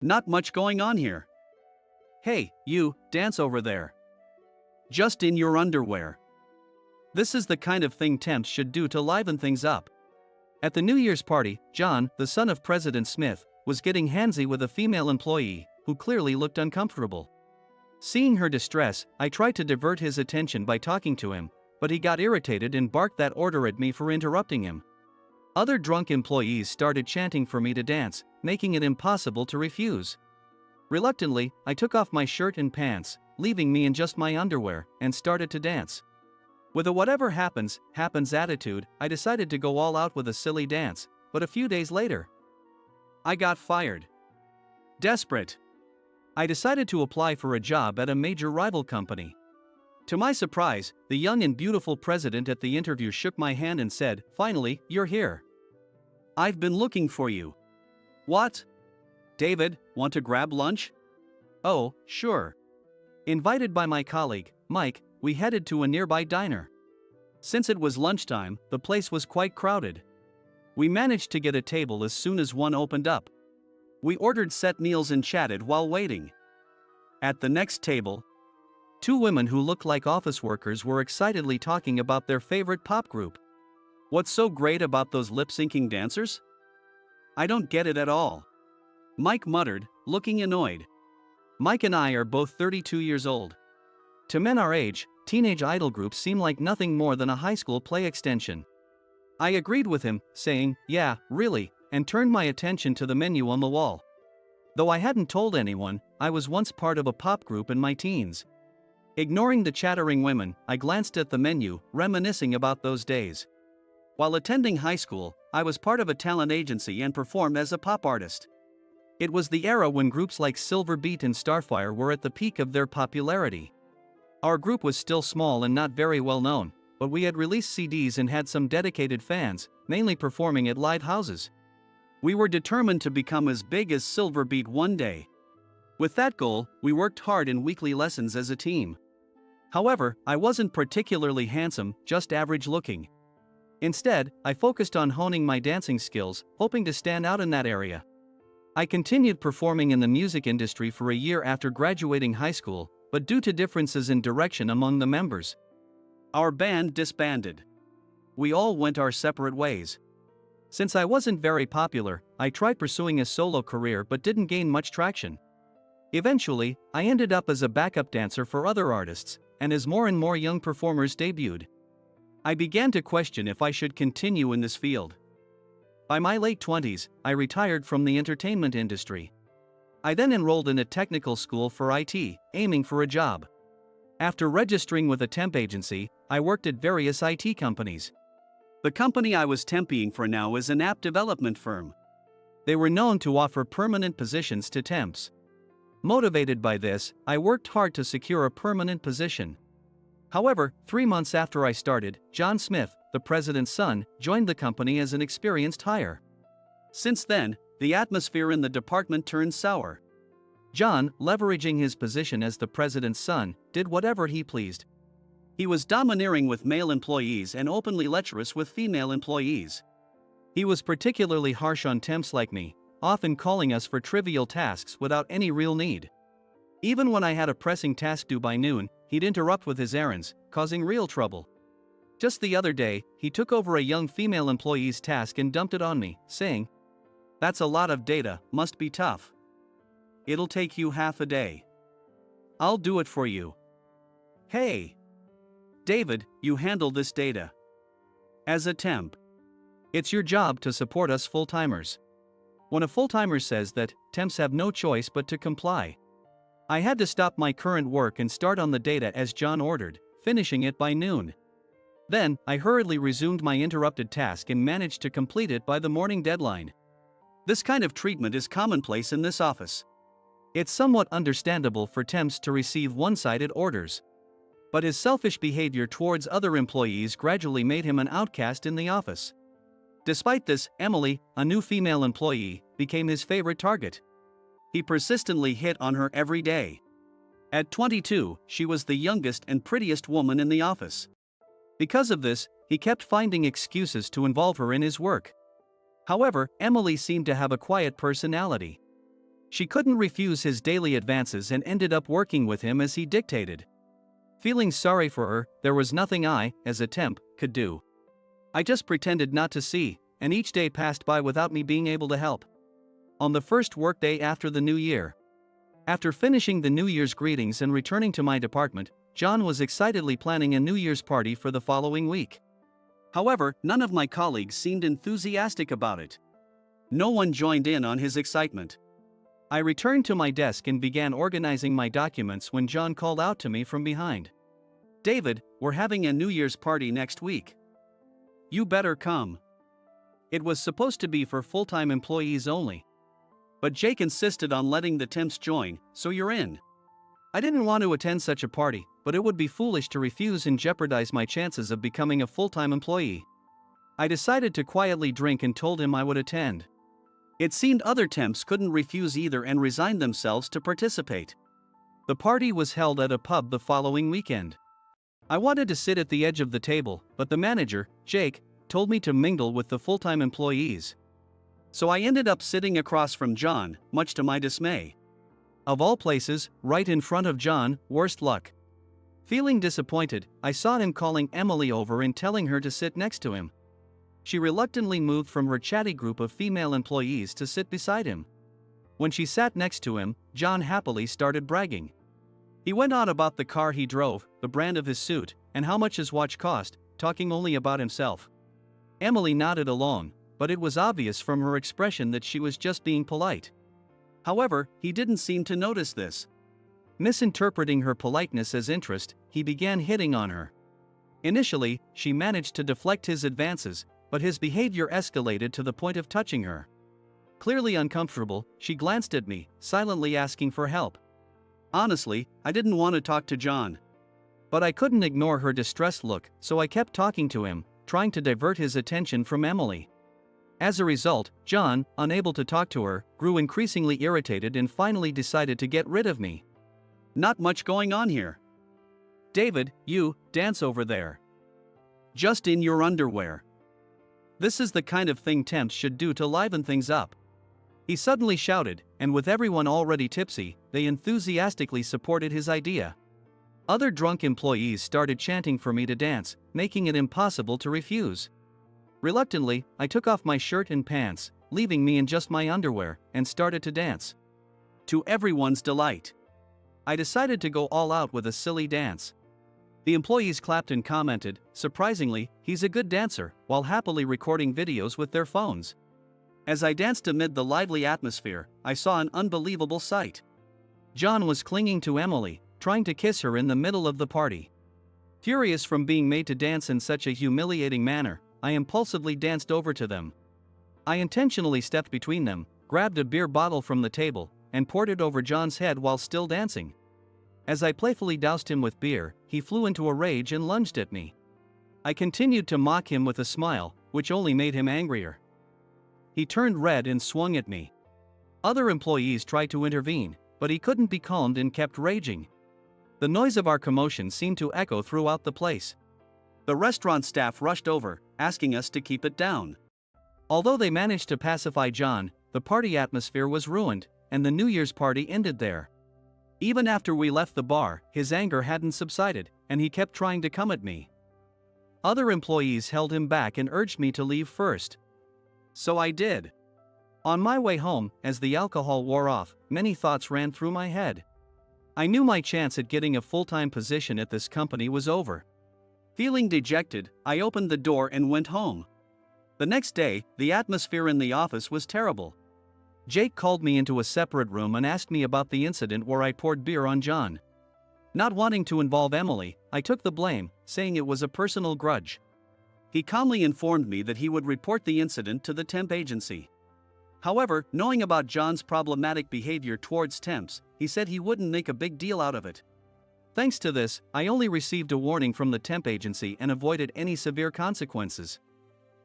Not much going on here. Hey, you, dance over there. Just in your underwear. This is the kind of thing temps should do to liven things up. At the New Year's party, John, the son of President Smith, was getting handsy with a female employee who clearly looked uncomfortable. Seeing her distress, I tried to divert his attention by talking to him, but he got irritated and barked that order at me for interrupting him. Other drunk employees started chanting for me to dance, making it impossible to refuse. Reluctantly, I took off my shirt and pants, leaving me in just my underwear, and started to dance. With a whatever happens, happens attitude, I decided to go all out with a silly dance, but a few days later, I got fired. Desperate, I decided to apply for a job at a major rival company. To my surprise, the young and beautiful president at the interview shook my hand and said, "Finally, you're here. I've been looking for you." "What? David, want to grab lunch?" "Oh, sure." Invited by my colleague, Mike, we headed to a nearby diner. Since it was lunchtime, the place was quite crowded. We managed to get a table as soon as one opened up. We ordered set meals and chatted while waiting. At the next table, two women who looked like office workers were excitedly talking about their favorite pop group. "What's so great about those lip-syncing dancers? I don't get it at all," Mike muttered, looking annoyed. Mike and I are both 32 years old. To men our age, teenage idol groups seem like nothing more than a high school play extension. I agreed with him, saying, "Yeah, really," and turned my attention to the menu on the wall. Though I hadn't told anyone, I was once part of a pop group in my teens. Ignoring the chattering women, I glanced at the menu, reminiscing about those days. While attending high school, I was part of a talent agency and performed as a pop artist. It was the era when groups like Silver Beat and Starfire were at the peak of their popularity. Our group was still small and not very well known, but we had released CDs and had some dedicated fans, mainly performing at live houses. We were determined to become as big as Silver Beat one day. With that goal, we worked hard in weekly lessons as a team. However, I wasn't particularly handsome, just average looking. Instead, I focused on honing my dancing skills, hoping to stand out in that area. I continued performing in the music industry for a year after graduating high school, but due to differences in direction among the members, our band disbanded. We all went our separate ways. Since I wasn't very popular, I tried pursuing a solo career but didn't gain much traction. Eventually, I ended up as a backup dancer for other artists, and as more and more young performers debuted, I began to question if I should continue in this field. By my late 20s, I retired from the entertainment industry. I then enrolled in a technical school for IT, aiming for a job. After registering with a temp agency, I worked at various IT companies. The company I was temping for now is an app development firm. They were known to offer permanent positions to temps. Motivated by this, I worked hard to secure a permanent position. However, 3 months after I started, John Smith, the president's son, joined the company as an experienced hire. Since then, the atmosphere in the department turned sour. John, leveraging his position as the president's son, did whatever he pleased. He was domineering with male employees and openly lecherous with female employees. He was particularly harsh on temps like me, often calling us for trivial tasks without any real need. Even when I had a pressing task due by noon, he'd interrupt with his errands, causing real trouble. Just the other day, he took over a young female employee's task and dumped it on me, saying, "That's a lot of data, must be tough. It'll take you half a day. I'll do it for you." Hey! David, you handle this data. As a temp, it's your job to support us full-timers. When a full-timer says that, temps have no choice but to comply. I had to stop my current work and start on the data as John ordered, finishing it by noon. Then, I hurriedly resumed my interrupted task and managed to complete it by the morning deadline. This kind of treatment is commonplace in this office. It's somewhat understandable for temps to receive one-sided orders. But his selfish behavior towards other employees gradually made him an outcast in the office. Despite this, Emily, a new female employee, became his favorite target. He persistently hit on her every day. At 22, she was the youngest and prettiest woman in the office. Because of this, he kept finding excuses to involve her in his work. However, Emily seemed to have a quiet personality. She couldn't refuse his daily advances and ended up working with him as he dictated. Feeling sorry for her, there was nothing I, as a temp, could do. I just pretended not to see, and each day passed by without me being able to help. On the first workday after the new year. After finishing the New Year's greetings and returning to my department, John was excitedly planning a New Year's party for the following week. However, none of my colleagues seemed enthusiastic about it. No one joined in on his excitement. I returned to my desk and began organizing my documents when John called out to me from behind. "David, we're having a New Year's party next week. You better come." It was supposed to be for full-time employees only. But Jake insisted on letting the temps join, so you're in. I didn't want to attend such a party, but it would be foolish to refuse and jeopardize my chances of becoming a full-time employee. I decided to quietly drink and told him I would attend. It seemed other temps couldn't refuse either and resigned themselves to participate. The party was held at a pub the following weekend. I wanted to sit at the edge of the table, but the manager, Jake, told me to mingle with the full-time employees. So I ended up sitting across from John, much to my dismay. Of all places, right in front of John, worst luck. Feeling disappointed, I saw him calling Emily over and telling her to sit next to him. She reluctantly moved from her chatty group of female employees to sit beside him. When she sat next to him, John happily started bragging. He went on about the car he drove, the brand of his suit, and how much his watch cost, talking only about himself. Emily nodded along, but it was obvious from her expression that she was just being polite. However, he didn't seem to notice this. Misinterpreting her politeness as interest, he began hitting on her. Initially, she managed to deflect his advances, but his behavior escalated to the point of touching her. Clearly uncomfortable, she glanced at me, silently asking for help. Honestly, I didn't want to talk to John. But I couldn't ignore her distressed look, so I kept talking to him, trying to divert his attention from Emily. As a result, John, unable to talk to her, grew increasingly irritated and finally decided to get rid of me. "Not much going on here. David, you, dance over there. Just in your underwear. This is the kind of thing temps should do to liven things up." He suddenly shouted, and with everyone already tipsy, they enthusiastically supported his idea. Other drunk employees started chanting for me to dance, making it impossible to refuse. Reluctantly, I took off my shirt and pants, leaving me in just my underwear, and started to dance. To everyone's delight, I decided to go all out with a silly dance. The employees clapped and commented, "Surprisingly, he's a good dancer," while happily recording videos with their phones. As I danced amid the lively atmosphere, I saw an unbelievable sight. John was clinging to Emily, trying to kiss her in the middle of the party. Furious from being made to dance in such a humiliating manner, I impulsively danced over to them. I intentionally stepped between them, grabbed a beer bottle from the table, and poured it over John's head while still dancing. As I playfully doused him with beer, he flew into a rage and lunged at me. I continued to mock him with a smile, which only made him angrier. He turned red and swung at me. Other employees tried to intervene, but he couldn't be calmed and kept raging. The noise of our commotion seemed to echo throughout the place. The restaurant staff rushed over, asking us to keep it down. Although they managed to pacify John, the party atmosphere was ruined, and the New Year's party ended there. Even after we left the bar, his anger hadn't subsided, and he kept trying to come at me. Other employees held him back and urged me to leave first. So I did. On my way home, as the alcohol wore off, many thoughts ran through my head. I knew my chance at getting a full-time position at this company was over. Feeling dejected, I opened the door and went home. The next day, the atmosphere in the office was terrible. Jake called me into a separate room and asked me about the incident where I poured beer on John. Not wanting to involve Emily, I took the blame, saying it was a personal grudge. He calmly informed me that he would report the incident to the temp agency. However, knowing about John's problematic behavior towards temps, he said he wouldn't make a big deal out of it. Thanks to this, I only received a warning from the temp agency and avoided any severe consequences.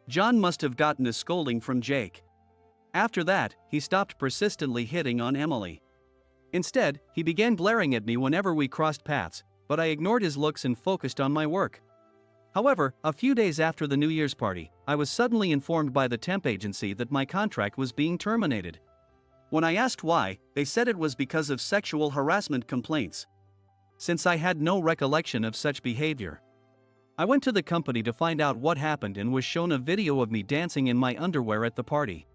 John must have gotten a scolding from Jake. After that, he stopped persistently hitting on Emily. Instead, he began glaring at me whenever we crossed paths, but I ignored his looks and focused on my work. However, a few days after the New Year's party, I was suddenly informed by the temp agency that my contract was being terminated. When I asked why, they said it was because of sexual harassment complaints. Since I had no recollection of such behavior, I went to the company to find out what happened and was shown a video of me dancing in my underwear at the party.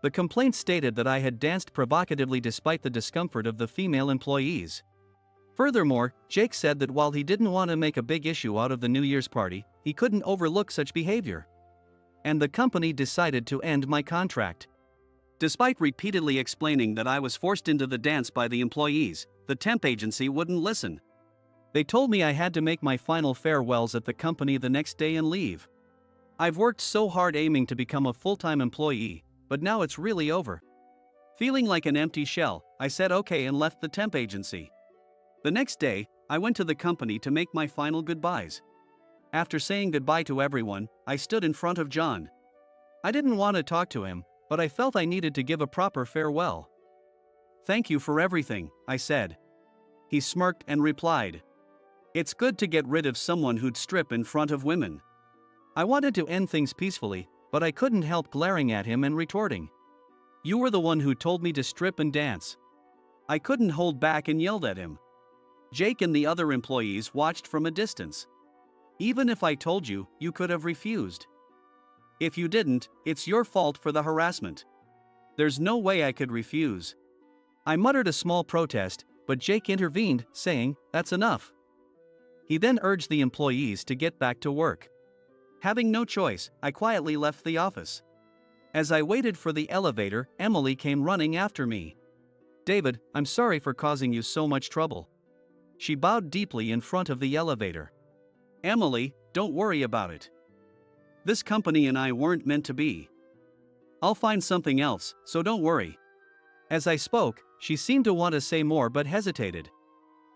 The complaint stated that I had danced provocatively despite the discomfort of the female employees. Furthermore, Jake said that while he didn't want to make a big issue out of the New Year's party, he couldn't overlook such behavior. And the company decided to end my contract. Despite repeatedly explaining that I was forced into the dance by the employees, the temp agency wouldn't listen. They told me I had to make my final farewells at the company the next day and leave. I've worked so hard aiming to become a full-time employee, but now it's really over. Feeling like an empty shell, I said okay and left the temp agency. The next day, I went to the company to make my final goodbyes. After saying goodbye to everyone, I stood in front of John. I didn't want to talk to him, but I felt I needed to give a proper farewell. "Thank you for everything," I said. He smirked and replied, "It's good to get rid of someone who'd strip in front of women." I wanted to end things peacefully, but I couldn't help glaring at him and retorting, "You were the one who told me to strip and dance." I couldn't hold back and yelled at him. Jake and the other employees watched from a distance. "Even if I told you, you could have refused. If you didn't, it's your fault for the harassment. There's no way I could refuse." I muttered a small protest, but Jake intervened, saying, "That's enough." He then urged the employees to get back to work. Having no choice, I quietly left the office. As I waited for the elevator, Emily came running after me. "David, I'm sorry for causing you so much trouble." She bowed deeply in front of the elevator. "Emily, don't worry about it. This company and I weren't meant to be. I'll find something else, so don't worry." As I spoke, she seemed to want to say more but hesitated.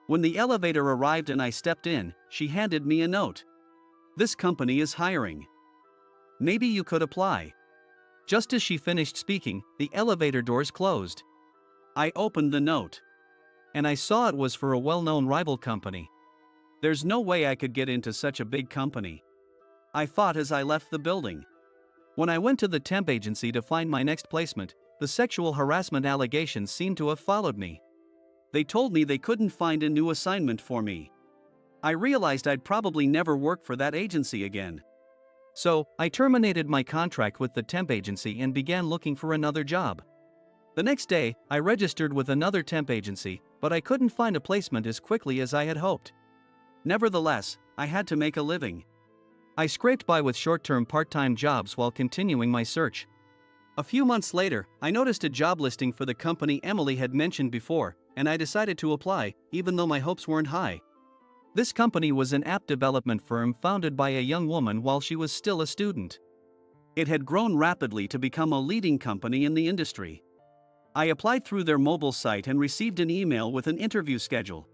When the elevator arrived and I stepped in, she handed me a note. "This company is hiring. Maybe you could apply." Just as she finished speaking, the elevator doors closed. I opened the note, and I saw it was for a well-known rival company. There's no way I could get into such a big company, I thought as I left the building. When I went to the temp agency to find my next placement, the sexual harassment allegations seemed to have followed me. They told me they couldn't find a new assignment for me. I realized I'd probably never work for that agency again. So, I terminated my contract with the temp agency and began looking for another job. The next day, I registered with another temp agency, but I couldn't find a placement as quickly as I had hoped. Nevertheless, I had to make a living. I scraped by with short-term part-time jobs while continuing my search. A few months later, I noticed a job listing for the company Emily had mentioned before, and I decided to apply, even though my hopes weren't high. This company was an app development firm founded by a young woman while she was still a student. It had grown rapidly to become a leading company in the industry. I applied through their mobile site and received an email with an interview schedule.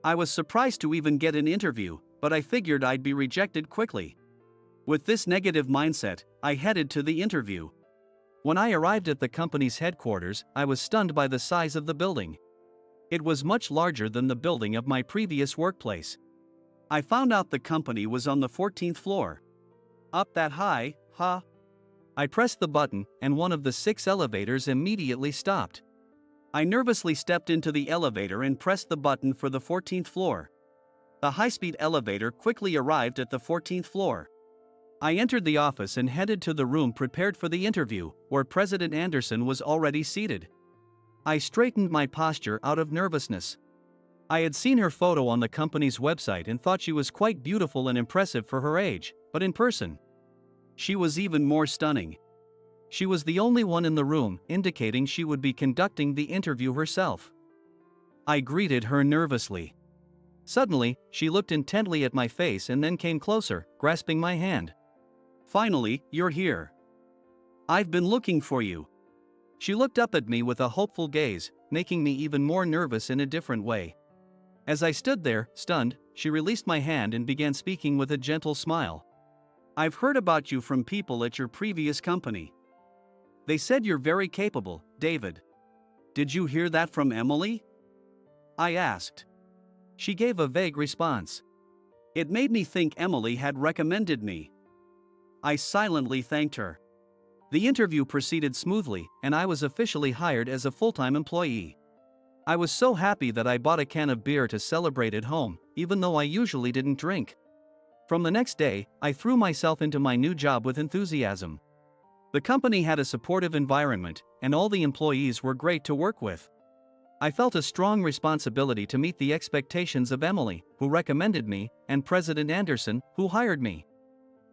I was surprised to even get an interview, but I figured I'd be rejected quickly. With this negative mindset, I headed to the interview. When I arrived at the company's headquarters, I was stunned by the size of the building. It was much larger than the building of my previous workplace. I found out the company was on the 14th floor. Up that high, huh? I pressed the button, and one of the 6 elevators immediately stopped. I nervously stepped into the elevator and pressed the button for the 14th floor. The high-speed elevator quickly arrived at the 14th floor. I entered the office and headed to the room prepared for the interview, where President Anderson was already seated. I straightened my posture out of nervousness. I had seen her photo on the company's website and thought she was quite beautiful and impressive for her age, but in person, she was even more stunning. She was the only one in the room, indicating she would be conducting the interview herself. I greeted her nervously. Suddenly, she looked intently at my face and then came closer, grasping my hand. "Finally, you're here. I've been looking for you." She looked up at me with a hopeful gaze, making me even more nervous in a different way. As I stood there, stunned, she released my hand and began speaking with a gentle smile. "I've heard about you from people at your previous company. They said you're very capable, David. Did you hear that from Emily?" I asked. She gave a vague response. It made me think Emily had recommended me. I silently thanked her. The interview proceeded smoothly, and I was officially hired as a full-time employee. I was so happy that I bought a can of beer to celebrate at home, even though I usually didn't drink. From the next day, I threw myself into my new job with enthusiasm. The company had a supportive environment, and all the employees were great to work with. I felt a strong responsibility to meet the expectations of Emily, who recommended me, and President Anderson, who hired me.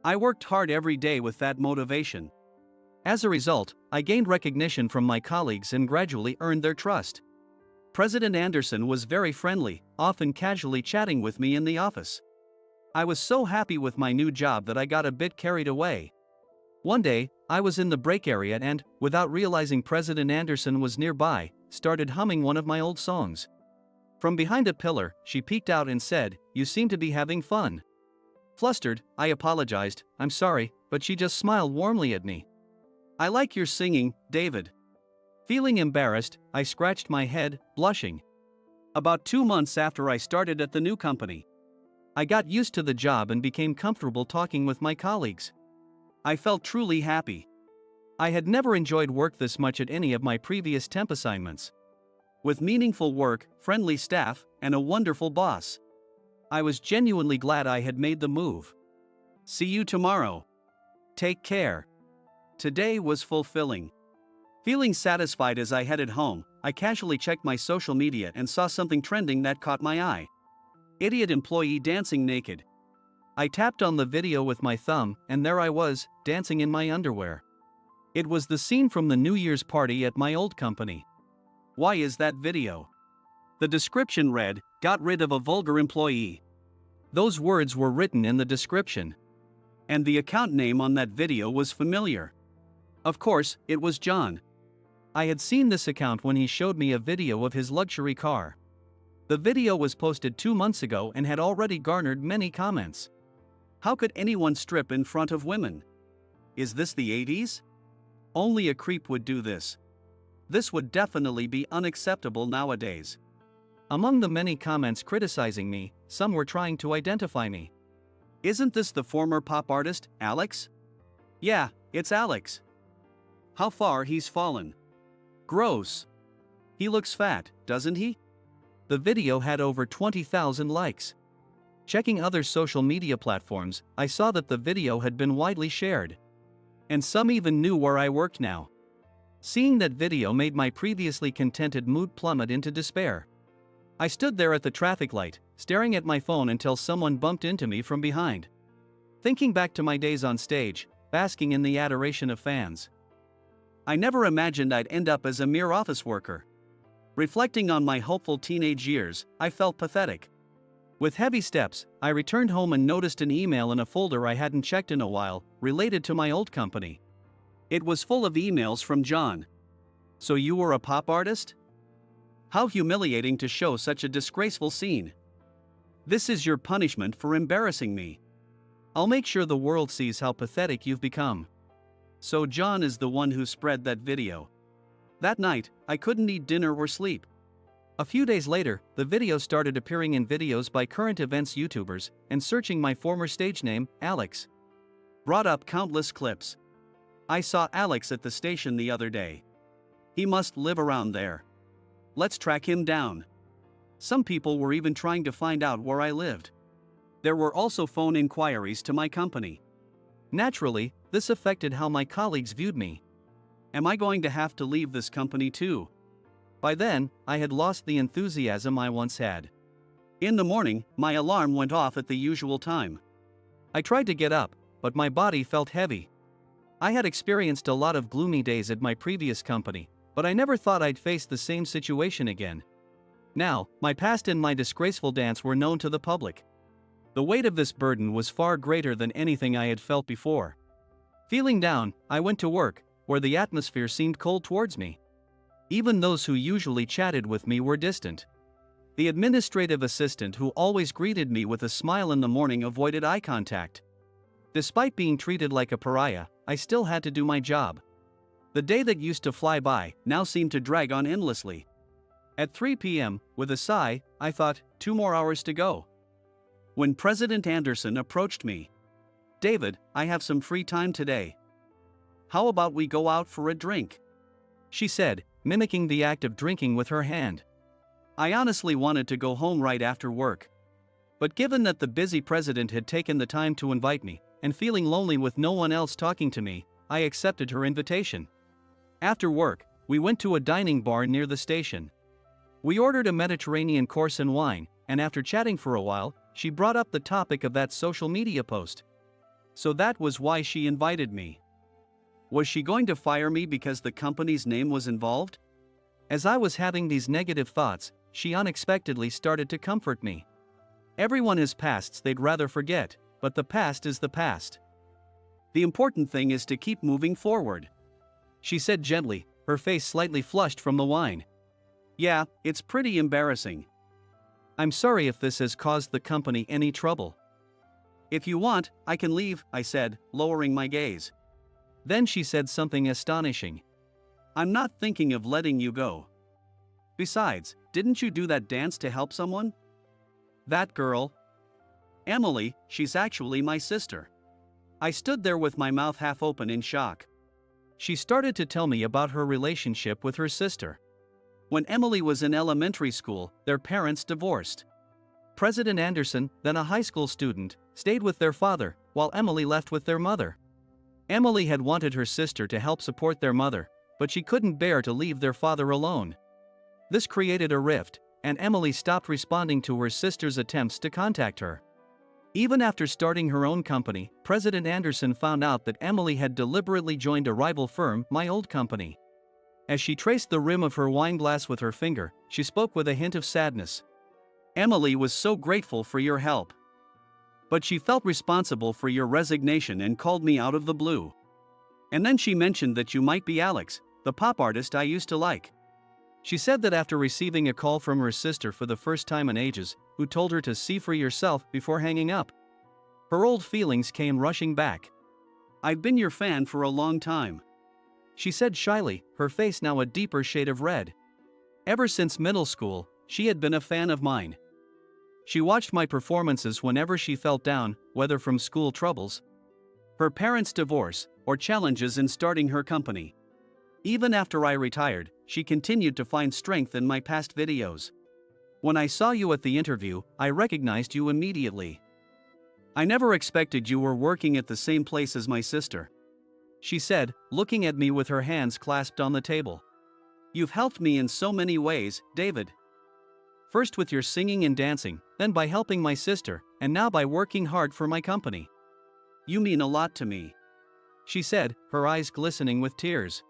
I worked hard every day with that motivation. As a result, I gained recognition from my colleagues and gradually earned their trust. President Anderson was very friendly, often casually chatting with me in the office. I was so happy with my new job that I got a bit carried away. One day, I was in the break area and, without realizing President Anderson was nearby, started humming one of my old songs. From behind a pillar, she peeked out and said, "You seem to be having fun." Flustered, I apologized, "I'm sorry," but she just smiled warmly at me. "I like your singing, David." Feeling embarrassed, I scratched my head, blushing. About 2 months after I started at the new company, I got used to the job and became comfortable talking with my colleagues. I felt truly happy. I had never enjoyed work this much at any of my previous temp assignments. With meaningful work, friendly staff, and a wonderful boss, I was genuinely glad I had made the move. See you tomorrow. Take care. Today was fulfilling. Feeling satisfied as I headed home, I casually checked my social media and saw something trending that caught my eye. Idiot employee dancing naked. I tapped on the video with my thumb, and there I was, dancing in my underwear. It was the scene from the New Year's party at my old company. Why is that video? The description read, "Got rid of a vulgar employee." Those words were written in the description. And the account name on that video was familiar. Of course, it was John. I had seen this account when he showed me a video of his luxury car. The video was posted 2 months ago and had already garnered many comments. How could anyone strip in front of women? Is this the 80s? Only a creep would do this. This would definitely be unacceptable nowadays. Among the many comments criticizing me, some were trying to identify me. Isn't this the former pop artist, Alex? Yeah, it's Alex. How far he's fallen. Gross. He looks fat, doesn't he? The video had over 20,000 likes. Checking other social media platforms, I saw that the video had been widely shared. And some even knew where I worked now. Seeing that video made my previously contented mood plummet into despair. I stood there at the traffic light, staring at my phone until someone bumped into me from behind. Thinking back to my days on stage, basking in the adoration of fans. I never imagined I'd end up as a mere office worker. Reflecting on my hopeful teenage years, I felt pathetic. With heavy steps, I returned home and noticed an email in a folder I hadn't checked in a while, related to my old company. It was full of emails from John. "So you were a pop artist? How humiliating to show such a disgraceful scene. This is your punishment for embarrassing me. I'll make sure the world sees how pathetic you've become." So John is the one who spread that video. That night, I couldn't eat dinner or sleep. A few days later, the video started appearing in videos by current events YouTubers, and searching my former stage name, Alex, brought up countless clips. I saw Alex at the station the other day. He must live around there. Let's track him down. Some people were even trying to find out where I lived. There were also phone inquiries to my company. Naturally, this affected how my colleagues viewed me. Am I going to have to leave this company too? By then, I had lost the enthusiasm I once had. In the morning, my alarm went off at the usual time. I tried to get up, but my body felt heavy. I had experienced a lot of gloomy days at my previous company, but I never thought I'd face the same situation again. Now, my past and my disgraceful dance were known to the public. The weight of this burden was far greater than anything I had felt before. Feeling down, I went to work, where the atmosphere seemed cold towards me. Even those who usually chatted with me were distant. The administrative assistant who always greeted me with a smile in the morning avoided eye contact. Despite being treated like a pariah, I still had to do my job. The day that used to fly by now seemed to drag on endlessly. At 3 p.m., with a sigh, I thought, 2 more hours to go. When President Anderson approached me. "David, I have some free time today. how about we go out for a drink? She said, mimicking the act of drinking with her hand. I honestly wanted to go home right after work. But given that the busy president had taken the time to invite me, and feeling lonely with no one else talking to me, I accepted her invitation. After work, we went to a dining bar near the station. We ordered a Mediterranean course and wine, and after chatting for a while, she brought up the topic of that social media post. So that was why she invited me. Was she going to fire me because the company's name was involved? As I was having these negative thoughts, she unexpectedly started to comfort me. Everyone has pasts they'd rather forget, but the past is the past. The important thing is to keep moving forward. She said gently, her face slightly flushed from the wine. Yeah, it's pretty embarrassing. I'm sorry if this has caused the company any trouble. If you want, I can leave, I said, lowering my gaze. Then she said something astonishing. I'm not thinking of letting you go. Besides, didn't you do that dance to help someone? That girl? Emily, she's actually my sister. I stood there with my mouth half open in shock. She started to tell me about her relationship with her sister. When Emily was in elementary school, their parents divorced. President Anderson, then a high school student, stayed with their father, while Emily left with their mother. Emily had wanted her sister to help support their mother, but she couldn't bear to leave their father alone. This created a rift, and Emily stopped responding to her sister's attempts to contact her. Even after starting her own company, President Anderson found out that Emily had deliberately joined a rival firm, my old company. As she traced the rim of her wine glass with her finger, she spoke with a hint of sadness. Emily was so grateful for your help. But she felt responsible for your resignation and called me out of the blue. And then she mentioned that you might be Alex, the pop artist I used to like. She said that after receiving a call from her sister for the first time in ages, who told her to see for yourself before hanging up. Her old feelings came rushing back. I've been your fan for a long time. She said shyly, her face now a deeper shade of red. Ever since middle school, she had been a fan of mine. She watched my performances whenever she felt down, whether from school troubles, her parents' divorce, or challenges in starting her company. Even after I retired, she continued to find strength in my past videos. When I saw you at the interview, I recognized you immediately. I never expected you were working at the same place as my sister. She said, looking at me with her hands clasped on the table. You've helped me in so many ways, David. First with your singing and dancing, then by helping my sister, and now by working hard for my company. You mean a lot to me. She said, her eyes glistening with tears.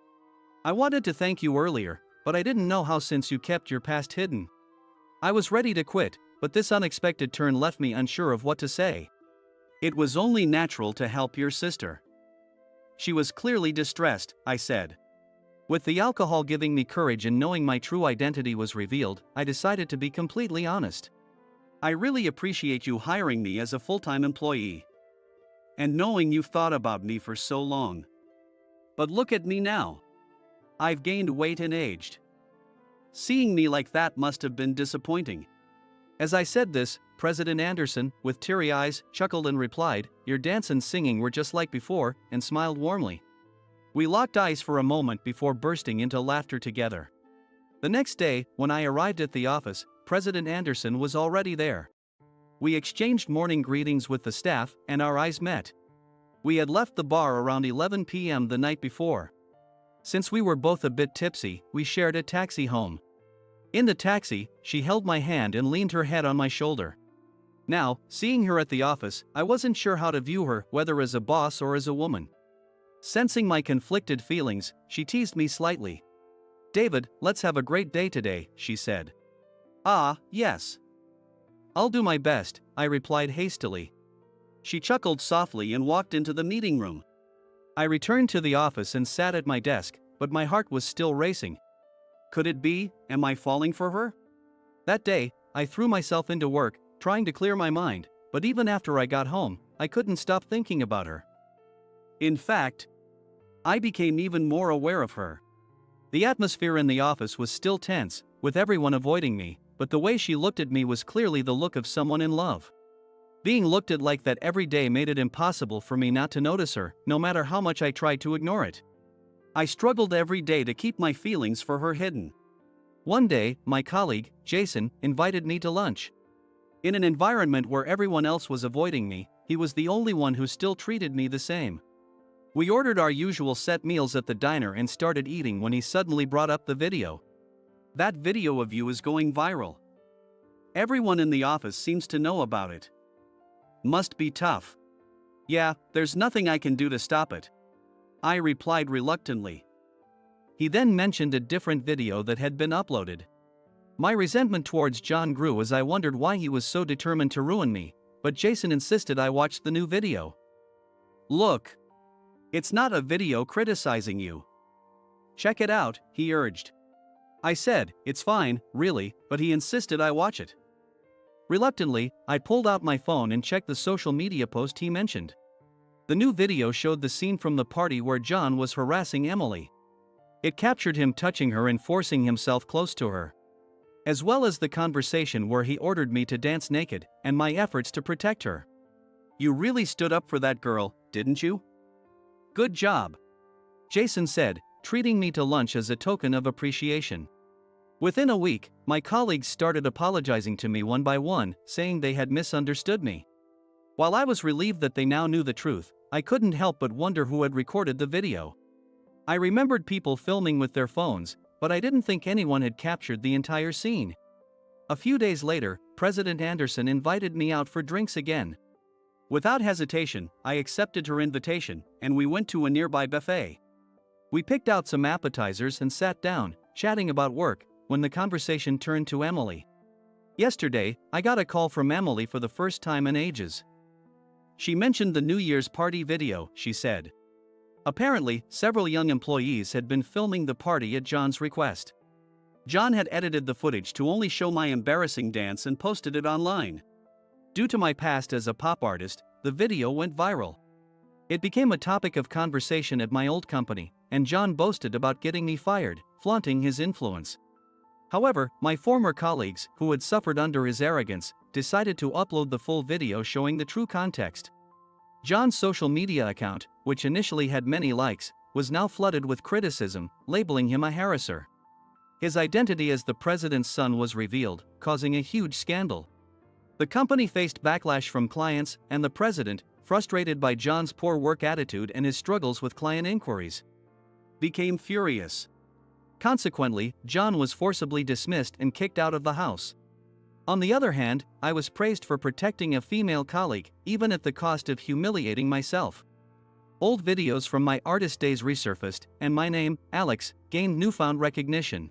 I wanted to thank you earlier, but I didn't know how since you kept your past hidden. I was ready to quit, but this unexpected turn left me unsure of what to say. It was only natural to help your sister. She was clearly distressed, I said. With the alcohol giving me courage and knowing my true identity was revealed, I decided to be completely honest. I really appreciate you hiring me as a full-time employee. And knowing you've thought about me for so long. But look at me now. I've gained weight and aged. Seeing me like that must have been disappointing. As I said this, President Anderson, with teary eyes, chuckled and replied, your dance and singing were just like before, and smiled warmly. We locked eyes for a moment before bursting into laughter together. The next day, when I arrived at the office, President Anderson was already there. We exchanged morning greetings with the staff, and our eyes met. We had left the bar around 11 p.m. the night before. Since we were both a bit tipsy, we shared a taxi home. In the taxi, she held my hand and leaned her head on my shoulder. Now, seeing her at the office, I wasn't sure how to view her, whether as a boss or as a woman. Sensing my conflicted feelings, she teased me slightly. David, let's have a great day today, she said. Ah, yes. I'll do my best, I replied hastily. She chuckled softly and walked into the meeting room. I returned to the office and sat at my desk, but my heart was still racing. Could it be, am I falling for her? That day, I threw myself into work, trying to clear my mind, but even after I got home, I couldn't stop thinking about her. In fact, I became even more aware of her. The atmosphere in the office was still tense, with everyone avoiding me, but the way she looked at me was clearly the look of someone in love. Being looked at like that every day made it impossible for me not to notice her, no matter how much I tried to ignore it. I struggled every day to keep my feelings for her hidden. One day, my colleague, Jason, invited me to lunch. In an environment where everyone else was avoiding me, he was the only one who still treated me the same. We ordered our usual set meals at the diner and started eating when he suddenly brought up the video. That video of you is going viral. Everyone in the office seems to know about it. Must be tough. Yeah, there's nothing I can do to stop it. I replied reluctantly. He then mentioned a different video that had been uploaded. My resentment towards John grew as I wondered why he was so determined to ruin me, but Jason insisted I watch the new video. Look. It's not a video criticizing you. Check it out, he urged. I said, it's fine, really, but he insisted I watch it. Reluctantly, I pulled out my phone and checked the social media post he mentioned. The new video showed the scene from the party where John was harassing Emily. It captured him touching her and forcing himself close to her, as well as the conversation where he ordered me to dance naked, and my efforts to protect her. You really stood up for that girl, didn't you? Good job. Jason said, treating me to lunch as a token of appreciation. Within a week, my colleagues started apologizing to me one by one, saying they had misunderstood me. While I was relieved that they now knew the truth, I couldn't help but wonder who had recorded the video. I remembered people filming with their phones, but I didn't think anyone had captured the entire scene. A few days later, President Anderson invited me out for drinks again. Without hesitation, I accepted her invitation, and we went to a nearby buffet. We picked out some appetizers and sat down, chatting about work, when the conversation turned to Emily. Yesterday, I got a call from Emily for the first time in ages. She mentioned the New Year's party video, she said. Apparently, several young employees had been filming the party at John's request. John had edited the footage to only show my embarrassing dance and posted it online. Due to my past as a pop artist, the video went viral. It became a topic of conversation at my old company, and John boasted about getting me fired, flaunting his influence. However, my former colleagues, who had suffered under his arrogance, decided to upload the full video showing the true context. John's social media account, which initially had many likes, was now flooded with criticism, labeling him a harasser. His identity as the president's son was revealed, causing a huge scandal. The company faced backlash from clients, and the president, frustrated by John's poor work attitude and his struggles with client inquiries, became furious. Consequently, John was forcibly dismissed and kicked out of the house. On the other hand, I was praised for protecting a female colleague, even at the cost of humiliating myself. Old videos from my artist days resurfaced, and my name, Alex, gained newfound recognition.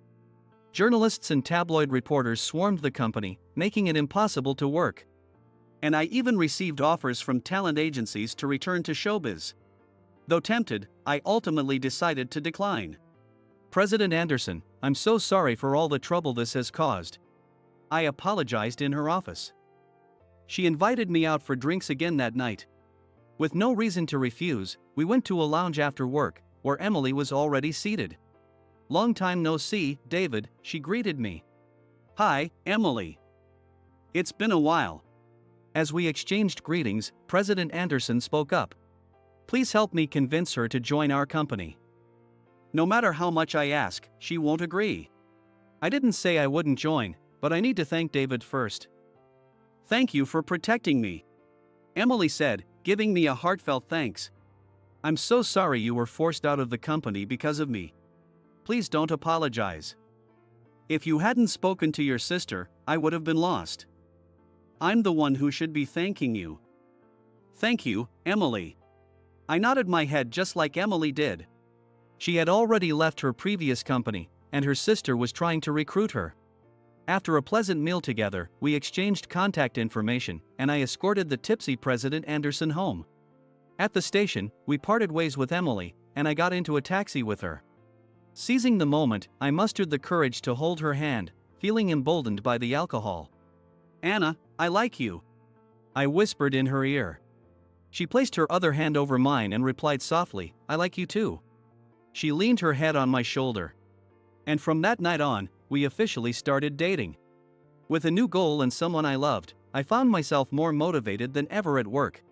Journalists and tabloid reporters swarmed the company, making it impossible to work. And I even received offers from talent agencies to return to showbiz. Though tempted, I ultimately decided to decline. President Anderson, I'm so sorry for all the trouble this has caused. I apologized in her office. She invited me out for drinks again that night. With no reason to refuse, we went to a lounge after work, where Emily was already seated. Long time no see, David, she greeted me. Hi, Emily. It's been a while. As we exchanged greetings, President Anderson spoke up. Please help me convince her to join our company. No matter how much I ask, she won't agree. I didn't say I wouldn't join, but I need to thank David first. Thank you for protecting me, Emily said, giving me a heartfelt thanks. I'm so sorry you were forced out of the company because of me. Please don't apologize. If you hadn't spoken to your sister, I would have been lost. I'm the one who should be thanking you. Thank you, Emily. I nodded my head just like Emily did. She had already left her previous company, and her sister was trying to recruit her. After a pleasant meal together, we exchanged contact information, and I escorted the tipsy President Anderson home. At the station, we parted ways with Emily, and I got into a taxi with her. Seizing the moment, I mustered the courage to hold her hand, feeling emboldened by the alcohol. Anna, I like you, I whispered in her ear. She placed her other hand over mine and replied softly, I like you too. She leaned her head on my shoulder. And from that night on, we officially started dating. With a new goal and someone I loved, I found myself more motivated than ever at work.